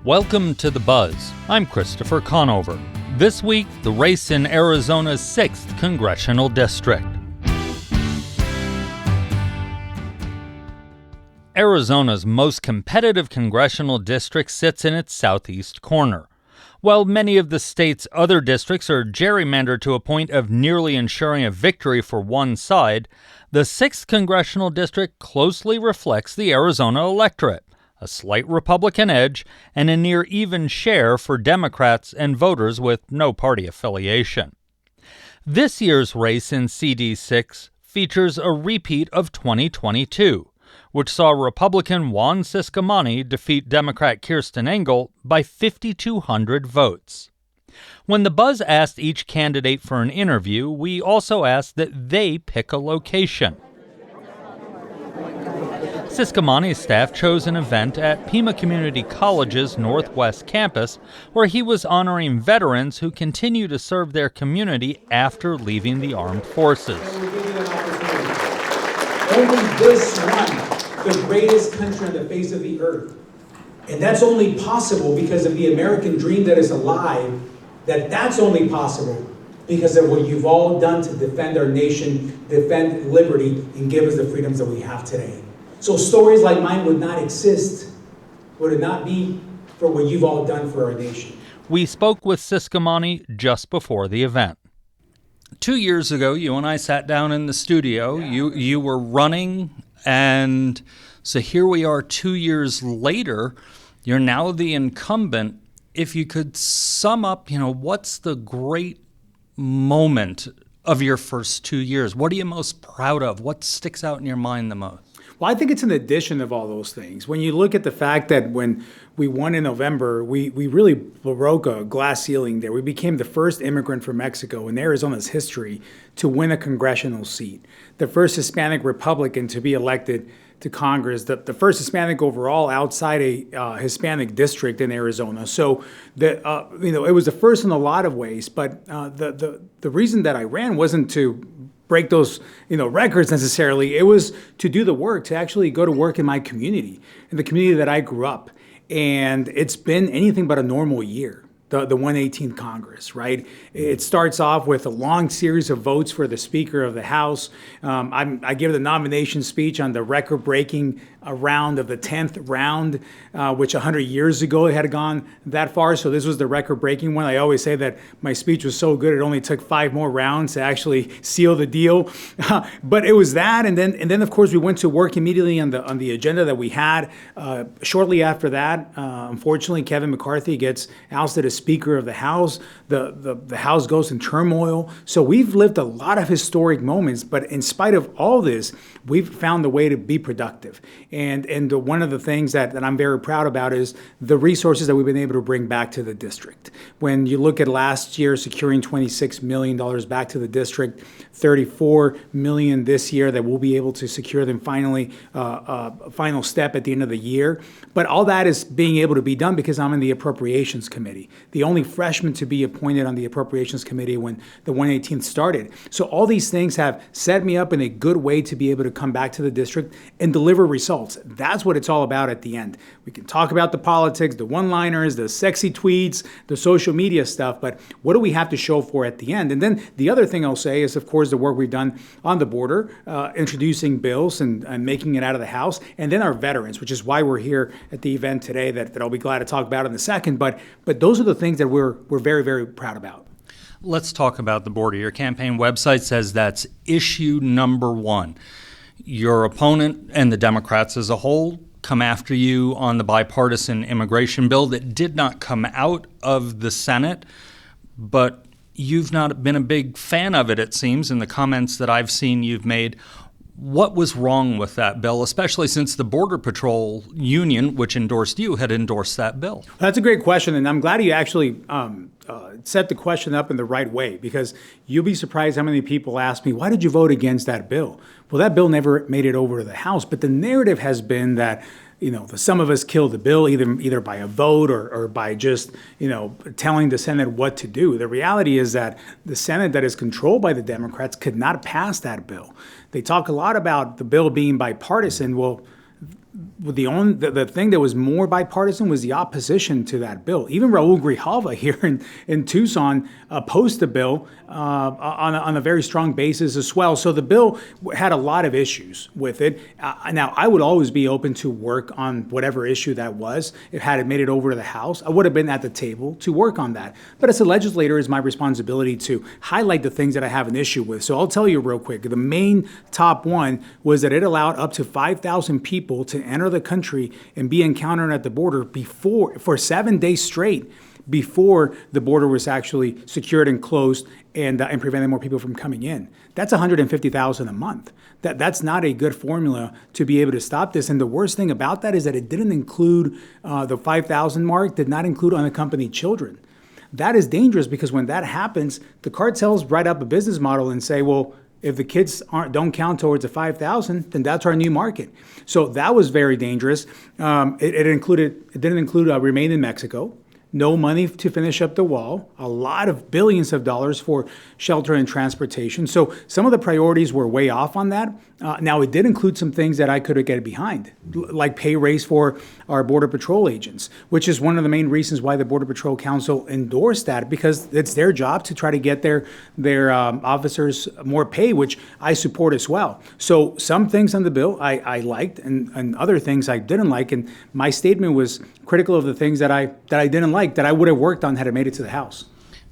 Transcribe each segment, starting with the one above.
Welcome to The Buzz. I'm Christopher Conover. This week, the race in Arizona's 6th Congressional District. Arizona's most competitive congressional district sits in its southeast corner. While many of the state's other districts are gerrymandered to a point of nearly ensuring a victory for one side, the 6th Congressional District closely reflects the Arizona electorate, a slight Republican edge, and a near even share for Democrats and voters with no party affiliation. This year's race in CD6 features a repeat of 2022, which saw Republican Juan Ciscomani defeat Democrat Kirsten Engel by 5,200 votes. When The Buzz asked each candidate for an interview, we also asked that they pick a location. Ciscomani's staff chose an event at Pima Community College's Northwest campus, where he was honoring veterans who continue to serve their community after leaving the armed forces. Only this one, the greatest country on the face of the earth. And that's only possible because of the American dream that is alive, that's only possible because of what you've all done to defend our nation, defend liberty, and give us the freedoms that we have today. So stories like mine would not exist, would it not be for what you've all done for our nation. We spoke with Ciscomani just before the event. 2 years ago, you and I sat down in the studio. Yeah. You were running, and so here we are 2 years later. You're now the incumbent. If you could sum up, what's the great moment of your first 2 years? What are you most proud of? What sticks out in your mind the most? Well, I think it's an addition of all those things. When you look at the fact that when we won in November, we really broke a glass ceiling there. We became the first immigrant from Mexico in Arizona's history to win a congressional seat, the first Hispanic Republican to be elected to Congress, the first Hispanic overall outside a Hispanic district in Arizona. So, it was the first in a lot of ways. But the reason that I ran wasn't to break those records necessarily. It was to do the work, to actually go to work in my community, in the community that I grew up. And it's been anything but a normal year. The 118th Congress, right? It starts off with a long series of votes for the Speaker of the House. I give the nomination speech on the record-breaking round of the 10th round, which 100 years ago it had gone that far. So this was the record-breaking one. I always say that my speech was so good it only took 5 more rounds to actually seal the deal. But it was that, and then of course we went to work immediately on the agenda that we had. Shortly after that, unfortunately, Kevin McCarthy gets ousted as Speaker of the House. The House goes in turmoil. So we've lived a lot of historic moments, but in spite of all this, we've found a way to be productive. And one of the things that I'm very proud about is the resources that we've been able to bring back to the district. When you look at last year, securing $26 million back to the district, $34 million this year that we'll be able to secure them finally, a final step at the end of the year. But all that is being able to be done because I'm in the Appropriations Committee, the only freshman to be appointed on the Appropriations Committee when the 118th started. So all these things have set me up in a good way to be able to come back to the district and deliver results. That's what it's all about at the end. We can talk about the politics, the one-liners, the sexy tweets, the social media stuff, but what do we have to show for at the end? And then the other thing I'll say is, of course, the work we've done on the border, introducing bills and making it out of the House, and then our veterans, which is why we're here at the event today that I'll be glad to talk about in a second. But those are the things that we're very, very proud about. Let's talk about the border. Your campaign website says that's issue number 1. Your opponent and the Democrats as a whole come after you on the bipartisan immigration bill that did not come out of the Senate, but you've not been a big fan of it, it seems, in the comments that I've seen you've made. What was wrong with that bill, especially since the Border Patrol Union, which endorsed you, had endorsed that bill? That's a great question, and I'm glad you actually set the question up in the right way, because you'll be surprised how many people ask me, why did you vote against that bill? Well, that bill never made it over to the House, but the narrative has been that some of us killed the bill either by a vote or by just, telling the Senate what to do. The reality is that the Senate that is controlled by the Democrats could not pass that bill. They talk a lot about the bill being bipartisan. Well, the thing that was more bipartisan was the opposition to that bill. Even Raul Grijalva here in Tucson opposed the bill on a very strong basis as well. So the bill had a lot of issues with it. Now, I would always be open to work on whatever issue that was. If had it made it over to the House, I would have been at the table to work on that. But as a legislator, it's my responsibility to highlight the things that I have an issue with. So I'll tell you real quick. The main top one was that it allowed up to 5,000 people to enter the country and be encountered at the border for 7 days straight before the border was actually secured and closed and prevented more people from coming in. That's 150,000 a month. That's not a good formula to be able to stop this. And the worst thing about that is that it didn't include the 5,000 mark, did not include unaccompanied children. That is dangerous because when that happens, the cartels write up a business model and say, well, if the kids don't count towards the 5,000, then that's our new market. So that was very dangerous. It didn't include remain in Mexico. No money to finish up the wall, a lot of billions of dollars for shelter and transportation. So some of the priorities were way off on that. Now, it did include some things that I could have get behind, like pay raise for our Border Patrol agents, which is one of the main reasons why the Border Patrol Council endorsed that, because it's their job to try to get their officers more pay, which I support as well. So some things on the bill I liked, and other things I didn't like. And my statement was critical of the things that I didn't like, that I would have worked on had it made it to the House.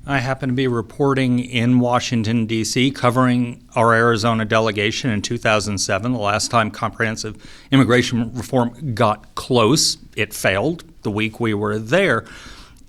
I happen to be reporting in Washington, D.C., covering our Arizona delegation in 2007, the last time comprehensive immigration reform got close. It failed the week we were there.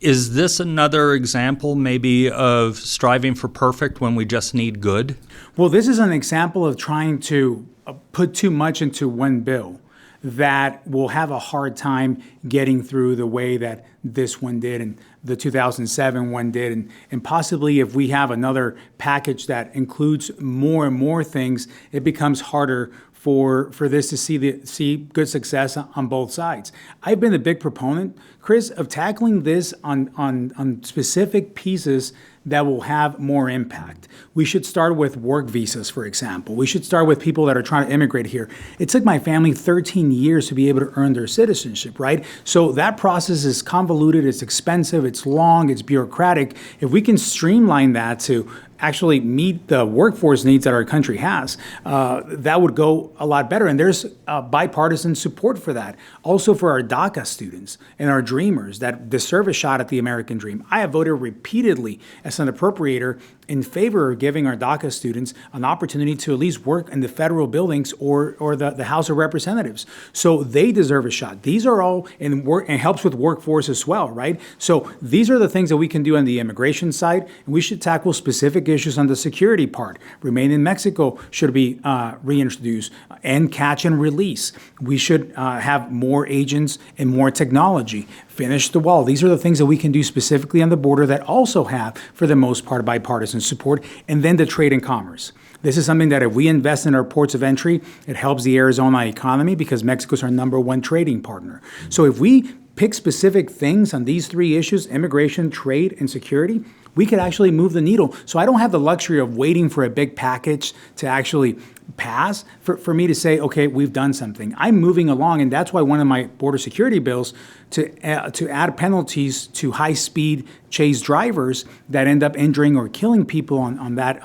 Is this another example maybe of striving for perfect when we just need good? Well, this is an example of trying to put too much into one bill that will have a hard time getting through the way that this one did and the 2007 one did. And possibly if we have another package that includes more and more things, it becomes harder for this to see good success on both sides. I've been a big proponent, Chris, of tackling this on specific pieces that will have more impact. We should start with work visas, for example. We should start with people that are trying to immigrate here. It took my family 13 years to be able to earn their citizenship, right? So that process is convoluted, it's expensive, it's long, it's bureaucratic. If we can streamline that to actually meet the workforce needs that our country has, that would go a lot better. And there's bipartisan support for that. Also for our DACA students and our dreamers that deserve a shot at the American dream. I have voted repeatedly as an appropriator in favor of giving our DACA students an opportunity to at least work in the federal buildings or the House of Representatives. So they deserve a shot. These are all and helps with workforce as well, right? So these are the things that we can do on the immigration side, and we should tackle specific issues on the security part. Remain in Mexico should be reintroduced, and catch and release. We should have more agents and more technology. Finish the wall. These are the things that we can do specifically on the border that also have, for the most part, bipartisan support. And then the trade and commerce. This is something that if we invest in our ports of entry, it helps the Arizona economy because Mexico's our number one trading partner. So if we pick specific things on these three issues, immigration, trade, and security, we could actually move the needle. So I don't have the luxury of waiting for a big package to actually pass for me to say, okay, we've done something. I'm moving along, and that's why one of my border security bills to add penalties to high-speed chase drivers that end up injuring or killing people on that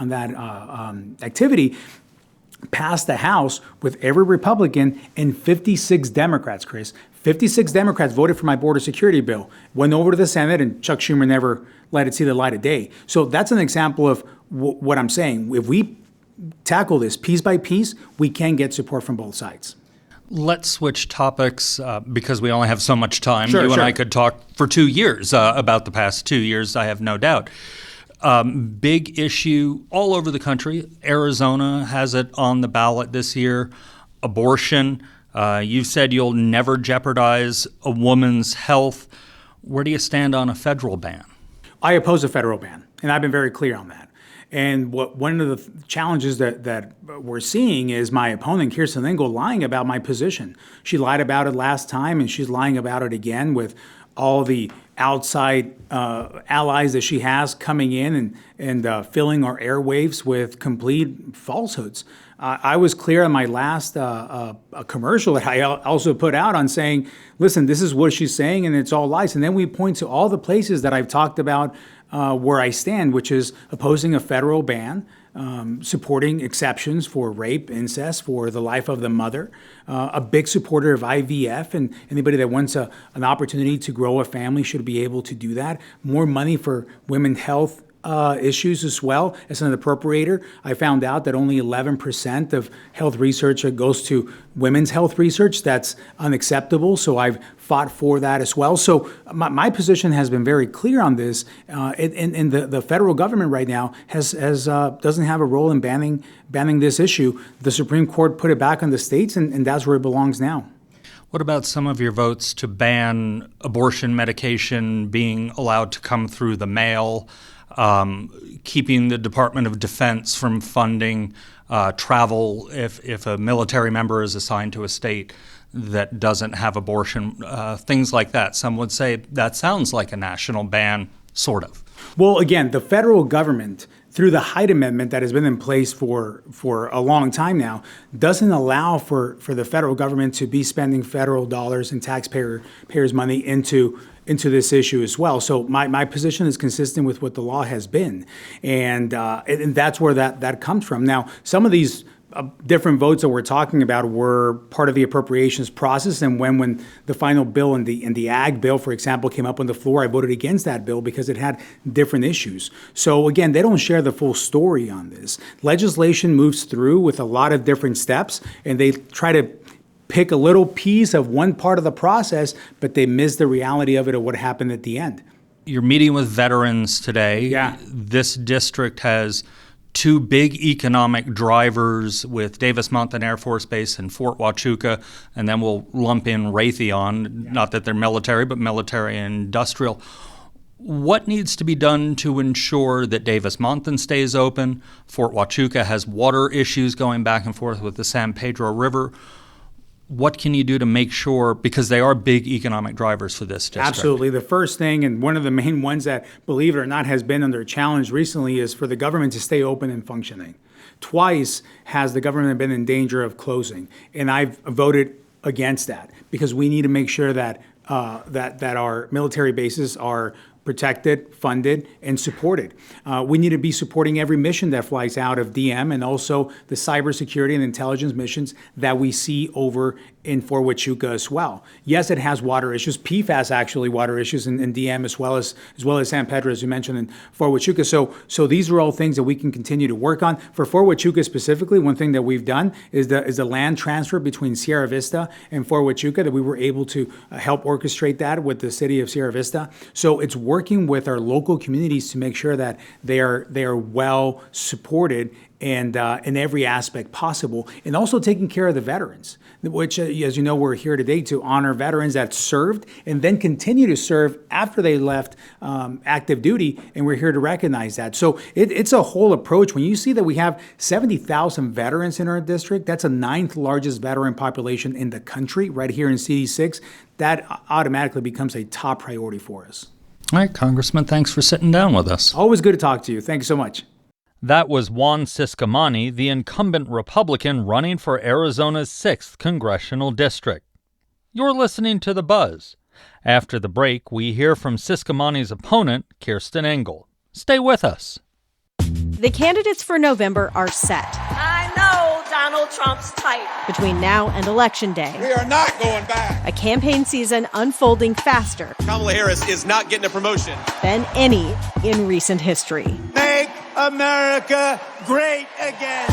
activity passed the House with every Republican and 56 Democrats, Chris. 56 Democrats voted for my border security bill, went over to the Senate, and Chuck Schumer never let it see the light of day. So that's an example of what I'm saying. If we tackle this piece by piece, we can get support from both sides. Let's switch topics because we only have so much time. Sure, you and I could talk for 2 years about the past 2 years, I have no doubt. Big issue all over the country. Arizona has it on the ballot this year. Abortion. You've said you'll never jeopardize a woman's health. Where do you stand on a federal ban? I oppose a federal ban, and I've been very clear on that. And one of the challenges that we're seeing is my opponent, Kirsten Engel, lying about my position. She lied about it last time, and she's lying about it again with all the outside allies that she has coming in and filling our airwaves with complete falsehoods. I was clear on my last commercial that I also put out on saying, listen, this is what she's saying and it's all lies. And then we point to all the places that I've talked about where I stand, which is opposing a federal ban, supporting exceptions for rape, incest, for the life of the mother, a big supporter of IVF, and anybody that wants an opportunity to grow a family should be able to do that. More money for women's health issues as well. As an appropriator, I found out that only 11% of health research goes to women's health research. That's unacceptable. So I've fought for that as well. So my position has been very clear on this. And the federal government right now doesn't have a role in banning this issue. The Supreme Court put it back on the states, and that's where it belongs now. What about some of your votes to ban abortion medication being allowed to come through the mail? Keeping the Department of Defense from funding travel if a military member is assigned to a state that doesn't have abortion, things like that. Some would say that sounds like a national ban, sort of. Well, again, the federal government, through the Hyde Amendment that has been in place for a long time now, doesn't allow for the federal government to be spending federal dollars and taxpayers' money into this issue as well. So my position is consistent with what the law has been, and that's where that comes from. Now, some of these different votes that we're talking about were part of the appropriations process, and when the final bill and the ag bill, for example, came up on the floor, I voted against that bill because it had different issues. So again, they don't share the full story on this. Legislation moves through with a lot of different steps, and they try to pick a little piece of one part of the process, but they miss the reality of it or what happened at the end. You're meeting with veterans today. Yeah. This district has two big economic drivers with Davis-Monthan Air Force Base and Fort Huachuca, and then we'll lump in Raytheon, not that they're military, but military and industrial. What needs to be done to ensure that Davis-Monthan stays open? Fort Huachuca has water issues going back and forth with the San Pedro River. What can you do to make sure, because they are big economic drivers for this district? Absolutely. The first thing, and one of the main ones that, believe it or not, has been under challenge recently, is for the government to stay open and functioning. Twice has the government been in danger of closing, and I've voted against that because we need to make sure that that our military bases are protected, funded, and supported. We need to be supporting every mission that flies out of DM, and also the cybersecurity and intelligence missions that we see over in Fort Huachuca as well. Yes, it has water issues, PFAS actually water issues in DM as well as San Pedro, as you mentioned, in Fort Huachuca. So these are all things that we can continue to work on. For Fort Huachuca specifically, one thing that we've done is the land transfer between Sierra Vista and Fort Huachuca, that we were able to help orchestrate that with the city of Sierra Vista. So it's working with our local communities to make sure that they are well supported and in every aspect possible, and also taking care of the veterans, which, as you know, we're here today to honor veterans that served and then continue to serve after they left active duty, and we're here to recognize that. So it's a whole approach. When you see that we have 70,000 veterans in our district, that's the 9th largest veteran population in the country, right here in CD6, that automatically becomes a top priority for us. All right, Congressman, thanks for sitting down with us. Always good to talk to you. Thank you so much. That was Juan Ciscomani, the incumbent Republican running for Arizona's 6th Congressional District. You're listening to The Buzz. After the break, we hear from Ciscomani's opponent, Kirsten Engel. Stay with us. The candidates for November are set. I know Donald Trump's type. Between now and Election Day, we are not going back. A campaign season unfolding faster. Kamala Harris is not getting a promotion Than any in recent history. Make America great again.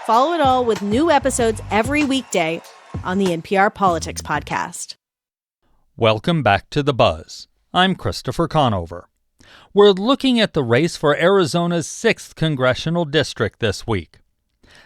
Follow it all with new episodes every weekday on the NPR Politics Podcast. Welcome back to The Buzz. I'm Christopher Conover. We're looking at the race for Arizona's 6th Congressional District this week.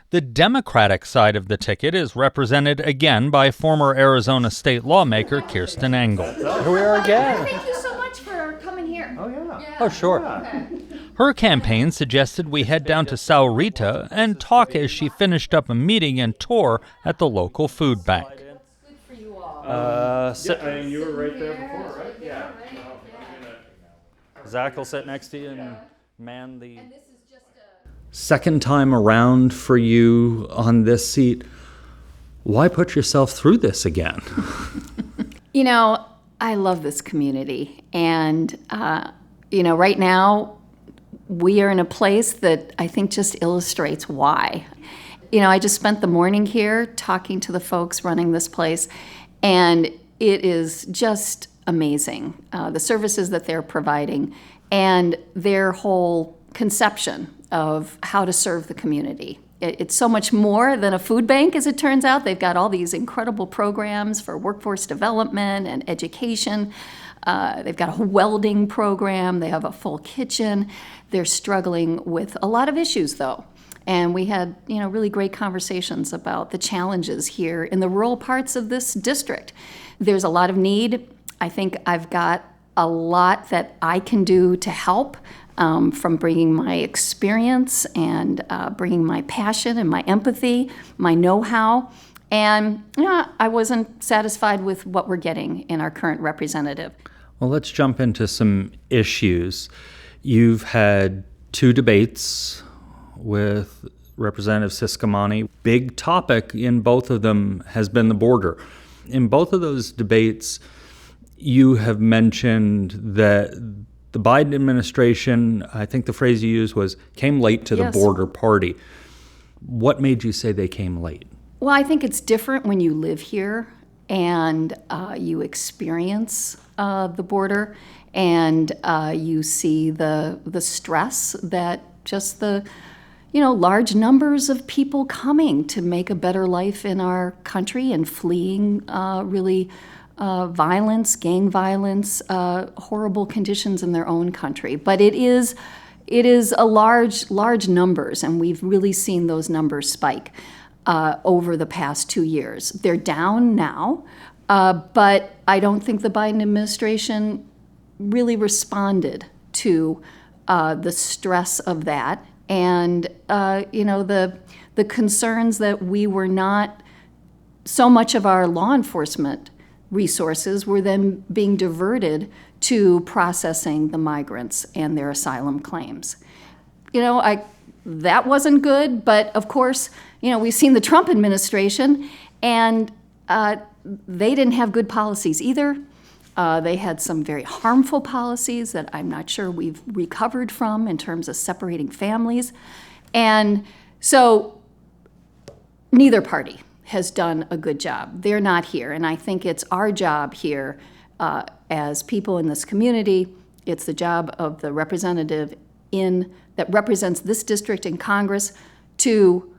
The Democratic side of the ticket is represented again by former Arizona state lawmaker Kirsten Engel. Here we are again. Thank you so much for coming here. Oh, yeah. Oh, sure. Okay. Her campaign suggested we head down to Sahuarita and talk as she finished up a meeting and tour at the local food bank. What's good for you all? And you were right there before, right? Yeah. Zach will sit next to you and man the... Second time around for you on this seat. Why put yourself through this again? You know, I love this community. And, right now we are in a place that I think just illustrates why. I just spent the morning here talking to the folks running this place, and it is just amazing, the services that they're providing and their whole conception of how to serve the community. It's so much more than a food bank, as it turns out. They've got all these incredible programs for workforce development and education. They've got a welding program. They have a full kitchen. They're struggling with a lot of issues, though. And we had, really great conversations about the challenges here in the rural parts of this district. There's a lot of need. I think I've got a lot that I can do to help, from bringing my experience and bringing my passion and my empathy, my know-how. And I wasn't satisfied with what we're getting in our current representative. Well, let's jump into some issues. You've had 2 debates with Representative Ciscomani. Big topic in both of them has been the border. In both of those debates, you have mentioned that the Biden administration, I think the phrase you used was, came late to the border party. What made you say they came late? Well, I think it's different when you live here and you experience the border, and you see the stress that just the large numbers of people coming to make a better life in our country and fleeing violence, gang violence, horrible conditions in their own country. But it is a large numbers, and we've really seen those numbers spike over the past 2 years. They're down now, but I don't think the Biden administration really responded to the stress of that, and the concerns that we were not, so much of our law enforcement resources were then being diverted to processing the migrants and their asylum claims. That wasn't good, but of course, we've seen the Trump administration, and they didn't have good policies either. They had some very harmful policies that I'm not sure we've recovered from in terms of separating families. And so neither party has done a good job. They're not here, and I think it's our job here as people in this community. It's the job of the representative that represents this district in Congress to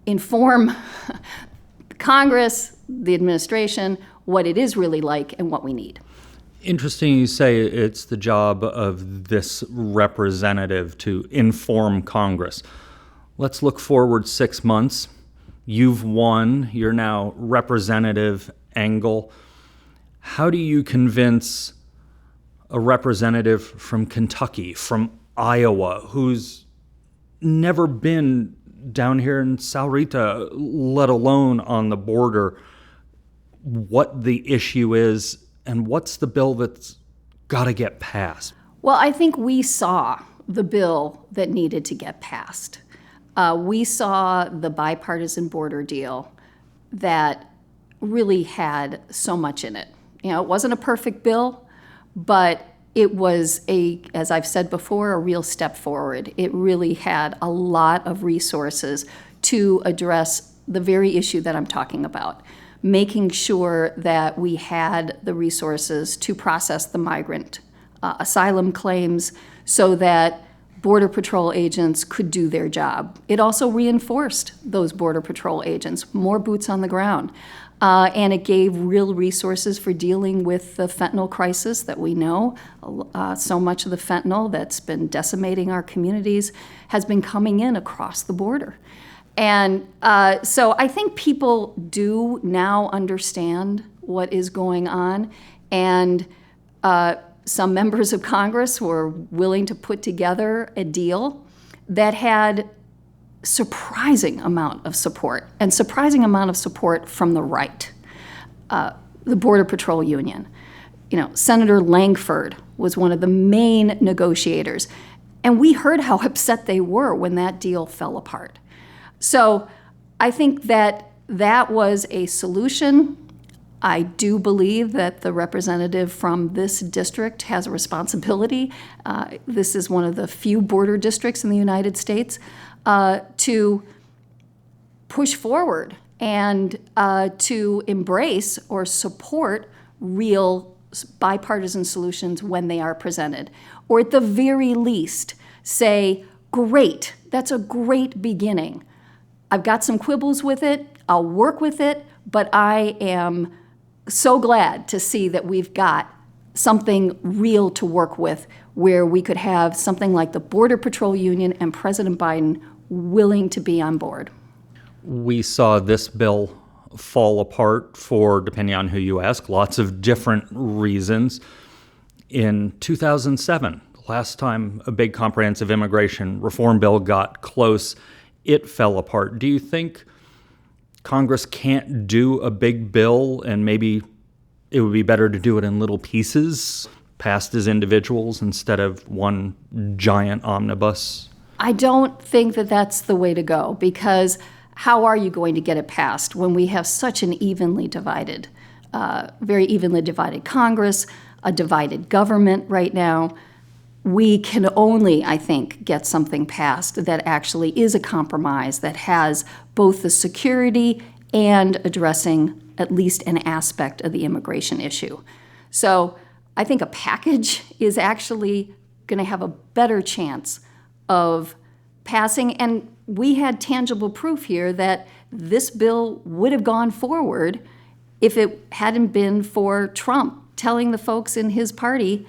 inform Congress, the administration, what it is really like and what we need. Interesting you say it's the job of this representative to inform Congress. Let's look forward 6 months. You've won. You're now Representative Engel. How do you convince a representative from Kentucky, from Iowa, who's never been down here in Sahuarita, let alone on the border, what the issue is and what's the bill that's got to get passed? Well, I think we saw the bill that needed to get passed. We saw the bipartisan border deal that really had so much in it. It wasn't a perfect bill, but it was as I've said before, a real step forward. It really had a lot of resources to address the very issue that I'm talking about, making sure that we had the resources to process the migrant asylum claims so that Border Patrol agents could do their job. It also reinforced those Border Patrol agents, more boots on the ground. And it gave real resources for dealing with the fentanyl crisis that we know. So much of the fentanyl that's been decimating our communities has been coming in across the border. And so I think people do now understand what is going on, and some members of Congress were willing to put together a deal that had surprising amount of support, and surprising amount of support from the right. The Border Patrol Union. Senator Langford was one of the main negotiators. And we heard how upset they were when that deal fell apart. So I think that that was a solution. I do believe that the representative from this district has a responsibility. This is one of the few border districts in the United States to push forward and to embrace or support real bipartisan solutions when they are presented. Or at the very least, say, great, that's a great beginning. I've got some quibbles with it, I'll work with it, but I am so glad to see that we've got something real to work with where we could have something like the Border Patrol Union and President Biden willing to be on board. We saw this bill fall apart for, depending on who you ask, lots of different reasons. In 2007, last time a big comprehensive immigration reform bill got close, it fell apart. Do you think Congress can't do a big bill and maybe it would be better to do it in little pieces, passed as individuals instead of one giant omnibus? I don't think that that's the way to go, because how are you going to get it passed when we have such an evenly divided, very evenly divided Congress, a divided government right now? We can only, I think, get something passed that actually is a compromise that has both the security and addressing at least an aspect of the immigration issue. So I think a package is actually going to have a better chance of passing. And we had tangible proof here that this bill would have gone forward if it hadn't been for Trump telling the folks in his party,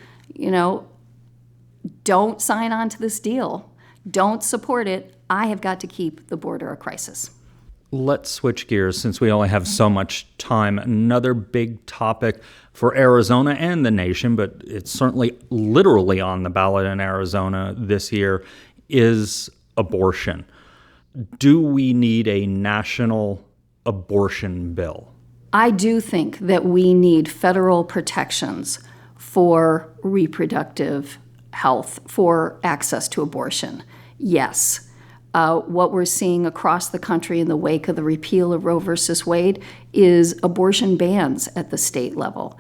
don't sign on to this deal. Don't support it. I have got to keep the border a crisis. Let's switch gears since we only have so much time. Another big topic for Arizona and the nation, but it's certainly literally on the ballot in Arizona this year, is abortion. Do we need a national abortion bill? I do think that we need federal protections for reproductive health, for access to abortion. Yes. What we're seeing across the country in the wake of the repeal of Roe versus Wade is abortion bans at the state level.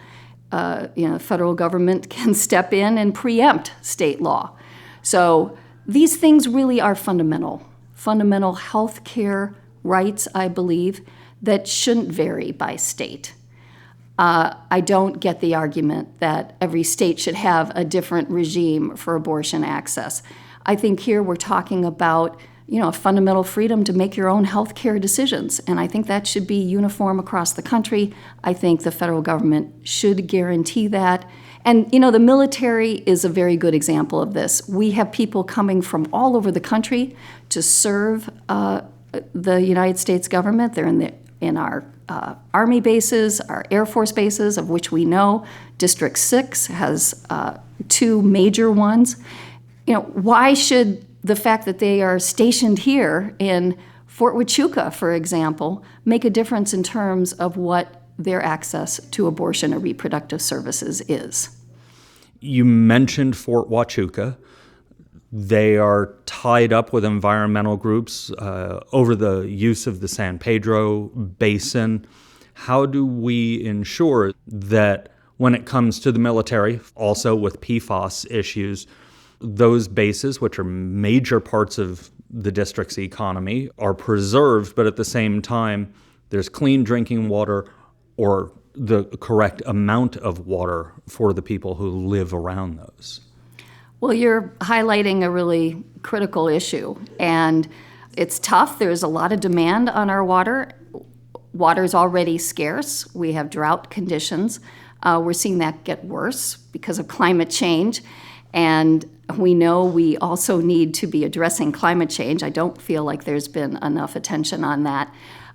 The federal government can step in and preempt state law. So these things really are fundamental health care rights, I believe, that shouldn't vary by state. I don't get the argument that every state should have a different regime for abortion access. I think here we're talking about a fundamental freedom to make your own health care decisions. And I think that should be uniform across the country. I think the federal government should guarantee that. And, the military is a very good example of this. We have people coming from all over the country to serve the United States government. They're in our Army bases, our Air Force bases, of which we know District 6 has 2 major ones. Why should the fact that they are stationed here in Fort Huachuca, for example, make a difference in terms of what their access to abortion or reproductive services is? You mentioned Fort Huachuca. They are tied up with environmental groups over the use of the San Pedro Basin. How do we ensure that when it comes to the military, also with PFAS issues, those bases, which are major parts of the district's economy, are preserved, but at the same time, there's clean drinking water or the correct amount of water for the people who live around those? Well, you're highlighting a really critical issue, and it's tough. There's a lot of demand on our water. Water is already scarce. We have drought conditions. We're seeing that get worse because of climate change. And we know we also need to be addressing climate change. I don't feel like there's been enough attention on that.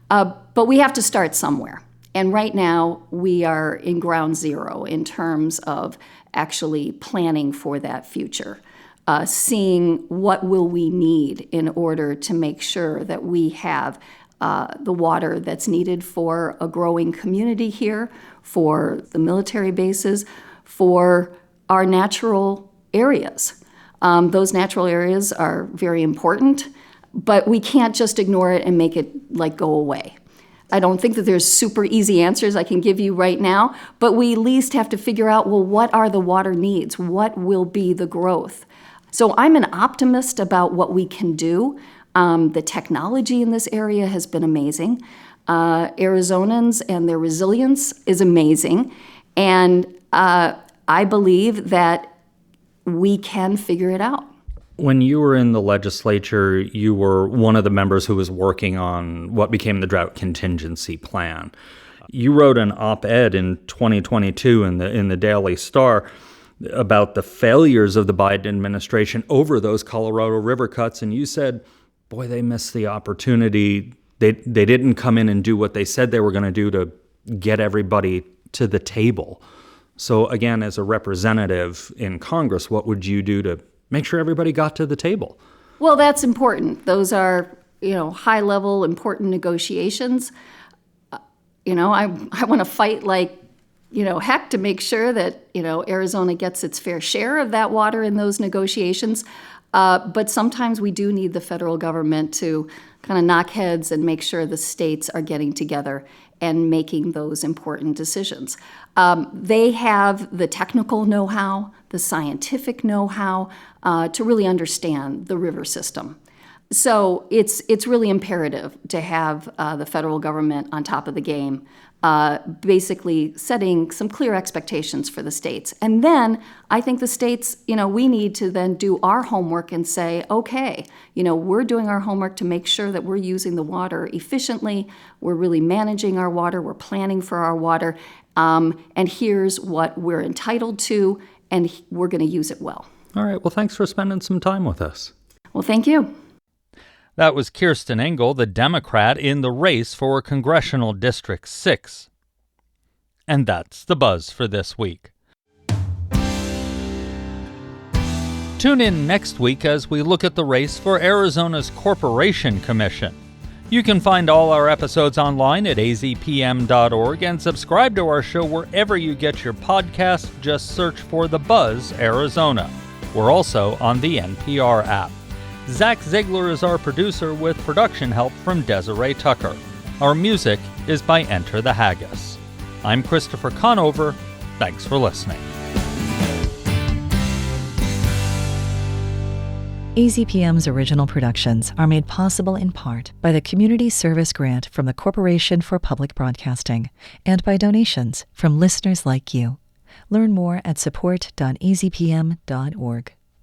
But we have to start somewhere. And right now, we are in ground zero in terms of actually planning for that future, seeing what will we need in order to make sure that we have the water that's needed for a growing community here, for the military bases, for our natural areas. Those natural areas are very important, but we can't just ignore it and make it go away. I don't think that there's super easy answers I can give you right now, but we at least have to figure out, well, what are the water needs? What will be the growth? So I'm an optimist about what we can do. The technology in this area has been amazing. Arizonans and their resilience is amazing. And I believe that we can figure it out. When you were in the legislature, you were one of the members who was working on what became the drought contingency plan. You wrote an op-ed in 2022 in the Daily Star about the failures of the Biden administration over those Colorado River cuts, and you said, boy, they missed the opportunity. They didn't come in and do what they said they were going to do to get everybody to the table. So again, as a representative in Congress, what would you do to make sure everybody got to the table? Well, that's important. Those are, high-level, important negotiations. I want to fight heck to make sure that, Arizona gets its fair share of that water in those negotiations. But sometimes we do need the federal government to kind of knock heads and make sure the states are getting together and making those important decisions. They have the technical know-how, the scientific know-how to really understand the river system. So it's really imperative to have the federal government on top of the game, basically setting some clear expectations for the states. And then I think the states, we need to then do our homework and say, okay, we're doing our homework to make sure that we're using the water efficiently, we're really managing our water, we're planning for our water, and here's what we're entitled to, and we're going to use it well. All right, well, thanks for spending some time with us. Well, thank you. That was Kirsten Engel, the Democrat in the race for Congressional District 6. And that's the buzz for this week. Tune in next week as we look at the race for Arizona's Corporation Commission. You can find all our episodes online at azpm.org and subscribe to our show wherever you get your podcast. Just search for The Buzz Arizona. We're also on the NPR app. Zach Ziegler is our producer with production help from Desiree Tucker. Our music is by Enter the Haggis. I'm Christopher Conover. Thanks for listening. AZPM's original productions are made possible in part by the Community Service Grant from the Corporation for Public Broadcasting and by donations from listeners like you. Learn more at support.azpm.org.